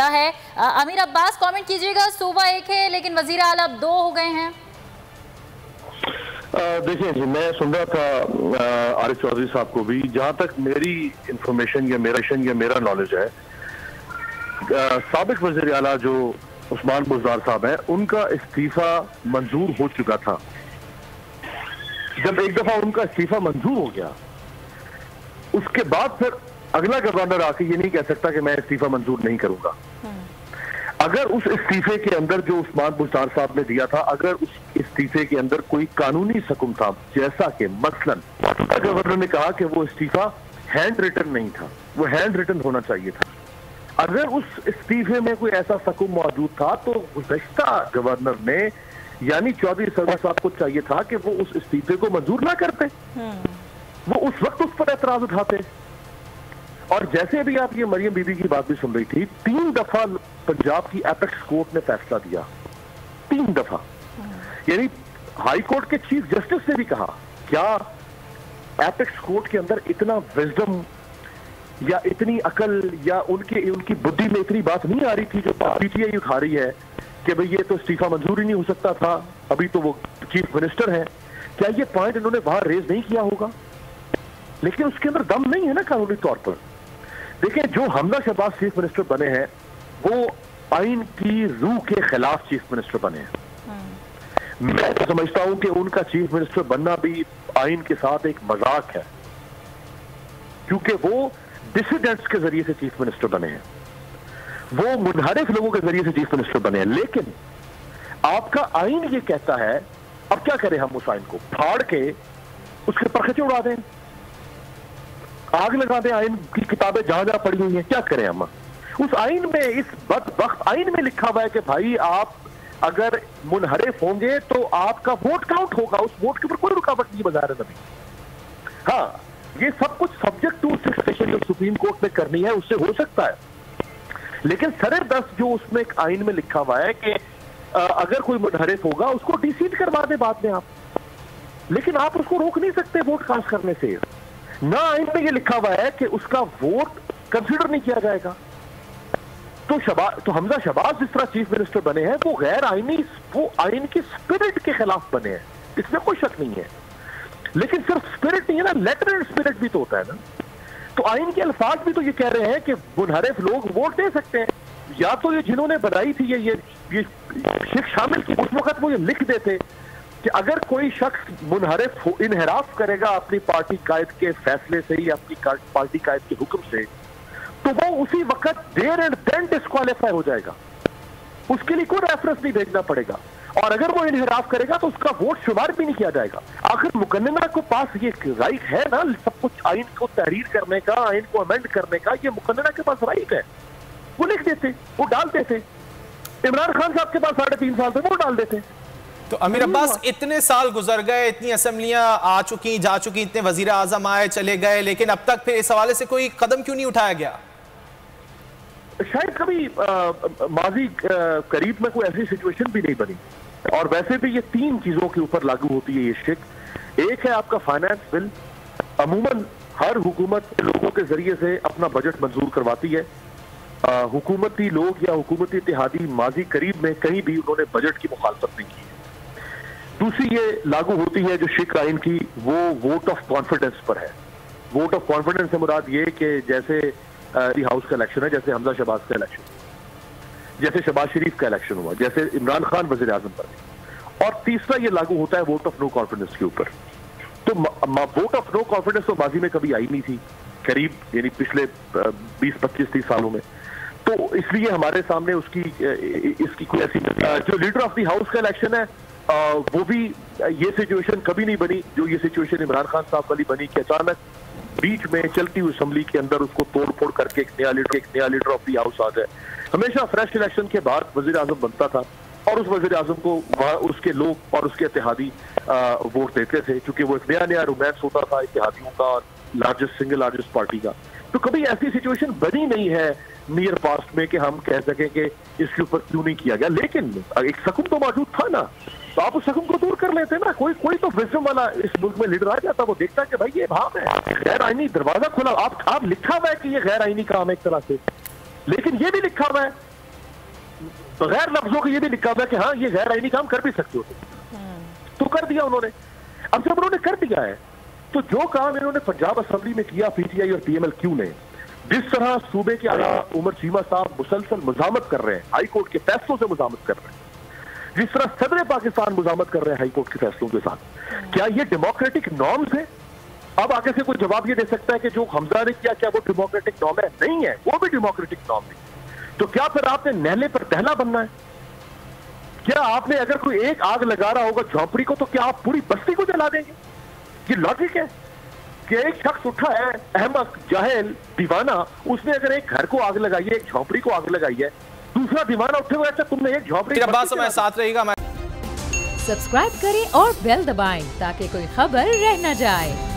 है। अमीर अब्बास कमेंट कीजिएगा, सूबा एक है लेकिन वजीर आला अब 2 हो गए हैं। देखिए जी, मैं सुन रहा था आरिफ चौधरी साहब को भी। जहां तक मेरी इंफॉर्मेशन या मेरा नॉलेज है, साबिक वजीर आला जो उस्मान बुज़दार साहब हैं, उनका इस्तीफा मंजूर हो चुका था। जब एक दफा उनका इस्तीफा मंजूर हो गया, उसके बाद फिर अगला गवर्नर आके ये नहीं कह सकता कि मैं इस्तीफा मंजूर नहीं करूंगा। अगर उस इस्तीफे के अंदर जो उस्मान बुज़दार साहब ने दिया था, अगर उस इस्तीफे के अंदर कोई कानूनी हुक्म था, जैसा कि मसलन गवर्नर ने कहा कि वो इस्तीफा हैंड रिटन नहीं था, वो हैंड रिटन होना चाहिए था। अगर उस इस्तीफे में कोई ऐसा हुक्म मौजूद था तो गुज़श्ता गवर्नर ने यानी चौधरी सरवर साहब को चाहिए था कि वो उस इस्तीफे को मंजूर ना करते, वो उस वक्त उस पर एतराज उठाते। और जैसे अभी आप ये मरियम बीबी की बात भी सुन रही थी, 3 दफा पंजाब की एपेक्स कोर्ट ने फैसला दिया, 3 दफा। यानी हाई कोर्ट के चीफ जस्टिस ने भी कहा, क्या एपेक्स कोर्ट के अंदर इतना विजडम या इतनी अकल या उनकी बुद्धि में इतनी बात नहीं आ रही थी जो पीटीआई उठा रही है कि भाई ये तो इस्तीफा मंजूर ही नहीं हो सकता था, अभी तो वो चीफ मिनिस्टर है। क्या ये पॉइंट इन्होंने वहां रेज नहीं किया होगा? लेकिन उसके अंदर दम नहीं है ना कानूनी तौर पर। देखिए, जो हमजा शहबाज चीफ मिनिस्टर बने हैं वो आइन की रूह के खिलाफ चीफ मिनिस्टर बने हैं। मैं तो समझता हूं कि उनका चीफ मिनिस्टर बनना भी आइन के साथ एक मजाक है, क्योंकि वो डिसिडेंट्स के जरिए से चीफ मिनिस्टर बने हैं, वो मुनहरिफ लोगों के जरिए से चीफ मिनिस्टर बने हैं। लेकिन आपका आइन ये कहता है, अब क्या करें हम उस आइन को फाड़ के उसके परखचे उड़ा दें, आग लगा दें आइन की किताबें जहां जहां पड़ी हुई हैं? क्या करें हम? उस आइन में, इस बदबख्त आइन में लिखा हुआ है कि भाई आप अगर मुनहरिफ होंगे तो आपका वोट काउंट होगा, उस वोट के ऊपर कोई रुकावट नहीं बजा रहे नबी। हाँ, ये सब कुछ सब्जेक्ट टू सेशन जो सुप्रीम कोर्ट ने करनी है उससे हो सकता है, लेकिन सरे दस जो उसमें एक आइन में लिखा हुआ है कि अगर कोई मुनहरिफ होगा उसको डिसीट करवा दे बाद में आप, लेकिन आप उसको रोक नहीं सकते वोट कास्ट करने से। ना आइन में ये लिखा हुआ है कि उसका वोट कंसीडर नहीं किया जाएगा। तो हमजा शहबाज जिस तरह चीफ मिनिस्टर बने हैं वो गैर आइनी, वो आइन की स्पिरिट के खिलाफ बने हैं, इसमें कोई शक नहीं है। लेकिन सिर्फ स्पिरिट नहीं है ना, लेटर एंड स्पिरिट भी तो होता है ना। तो आइन के अल्फाज भी तो ये कह रहे हैं कि मुनहरिफ लोग वोट दे सकते हैं। या तो ये जिन्होंने बनाई थी ये शिक शामिल की, उस वक्त वो ये लिख देते कि अगर कोई शख्स मुनहरिफ इनहराफ करेगा अपनी पार्टी कायद के फैसले से या अपनी पार्टी कायद के हुक्म से, तो वो उसी वक्त देयर एंड देन डिस्क्वालीफाई हो जाएगा, उसके लिए कोई रेफरेंस नहीं भेजना पड़ेगा। और अगर वो इनहराफ करेगा तो उसका वोट शुमार भी नहीं किया जाएगा। आखिर मुकन्नना को पास ये राइट है ना, सब कुछ आइन को तहरीर करने का, आइन को अमेंड करने का, ये मुकन्नना के पास राइट है। वो लिख देते, वो डाल देते। इमरान खान साहब के पास 3.5 साल से वो डाल देते। तो अमीर अब्बास, इतने साल गुजर गए, इतनी असेंबलियां आ चुकी जा चुकी, इतने वजीर आजम आए चले गए, लेकिन अब तक फिर इस हवाले से कोई कदम क्यों नहीं उठाया गया? शायद कभी माजी करीब में कोई ऐसी सिचुएशन भी नहीं बनी। और वैसे भी ये 3 चीजों के ऊपर लागू होती है ये शिक। एक है आपका फाइनेंस बिल, अमूमन हर हुकूमत लोगों के जरिए से अपना बजट मंजूर करवाती है। हुकूमती लोग या हुकूमती इत्तेहादी माजी करीब में कहीं भी उन्होंने बजट की मुखालफत नहीं की। दूसरी ये लागू होती है जो शिक आइन की, वो वोट ऑफ कॉन्फिडेंस पर है। वोट ऑफ कॉन्फिडेंस से मुराद ये कि जैसे हाउस का इलेक्शन है, जैसे हमजा शहबाज का इलेक्शन, जैसे शहबाज शरीफ का इलेक्शन हुआ, जैसे इमरान खान वजीर आजम बने। और तीसरा ये लागू होता है वोट ऑफ नो कॉन्फिडेंस के ऊपर। तो वोट ऑफ नो कॉन्फिडेंस तो माजी में कभी आई नहीं थी करीब, यानी पिछले 20, 25, 30 सालों में। तो इसलिए हमारे सामने इसकी कोई ऐसी जो लीडर ऑफ द हाउस का इलेक्शन है वो भी ये सिचुएशन कभी नहीं बनी जो ये सिचुएशन इमरान खान साहब वाली बनी कि अचानक बीच में चलती हुई असेंबली के अंदर उसको तोड़ फोड़ करके एक नया लीडर ऑफ द हाउस आ जाए। हमेशा फ्रेश इलेक्शन के बाद वजीर आजम बनता था और उस वजीर आजम को वहां उसके लोग और उसके इत्तेहादी वोट देते थे, क्योंकि वो एक नया रोमांस होता था इत्तेहादियों का और सिंगल लार्जेस्ट पार्टी का। तो कभी ऐसी सिचुएशन बनी नहीं है नियर पास्ट में कि हम कह सकें कि इसके ऊपर क्यों नहीं किया गया। लेकिन एक हुक्म तो मौजूद था ना, तो आप उस हुक्म को दूर कर लेते ना। कोई तो विजडम वाला इस मुल्क में लीडर आ जाता, वो देखता कि भाई ये भाव है, गैर आईनी दरवाजा खुला, आप लिखा हुआ है कि ये गैर आईनी काम है एक तरह से, लेकिन ये भी लिखा हुआ है, बगैर लफ्जों के ये भी लिखा हुआ है कि हाँ ये गैर आईनी काम कर भी सकते हो, तो कर दिया उन्होंने। अब जब उन्होंने कर दिया है तो जो काम इन्होंने पंजाब असेंबली में किया पीटीआई और पीएमएल-क्यू ने, जिस तरह सूबे के आला उमर चीमा साहब मुसलसल मुजामत कर रहे हैं, हाई कोर्ट के फैसलों से मुजामत कर रहे हैं, जिस तरह सदर पाकिस्तान मुजामत कर रहे हैं हाई कोर्ट के फैसलों के साथ, क्या ये डेमोक्रेटिक नॉर्म्स है? अब आगे से कोई जवाब ये दे सकता है कि जो हमजा ने किया क्या वो डेमोक्रेटिक नॉर्म है? नहीं है, वो भी डेमोक्रेटिक नॉर्म नहीं। तो क्या फिर आपने नहले पर दहला बनना है? क्या आपने अगर कोई एक आग लगा रहा होगा झोंपड़ी को, तो क्या आप पूरी बस्ती को जला देंगे? ये लॉजिक है कि एक शख्स उठा है, अहमक, जाहिल, दीवाना, उसने अगर एक घर को आग लगाई है, एक झोंपड़ी को आग लगाई है, दूसरा दीवाना उठे हुए ऐसा तुमने एक झोंपड़ी। अब्बास हमारे साथ रहेगा। सब्सक्राइब करें और बेल दबाएं ताकि कोई खबर रह न जाए।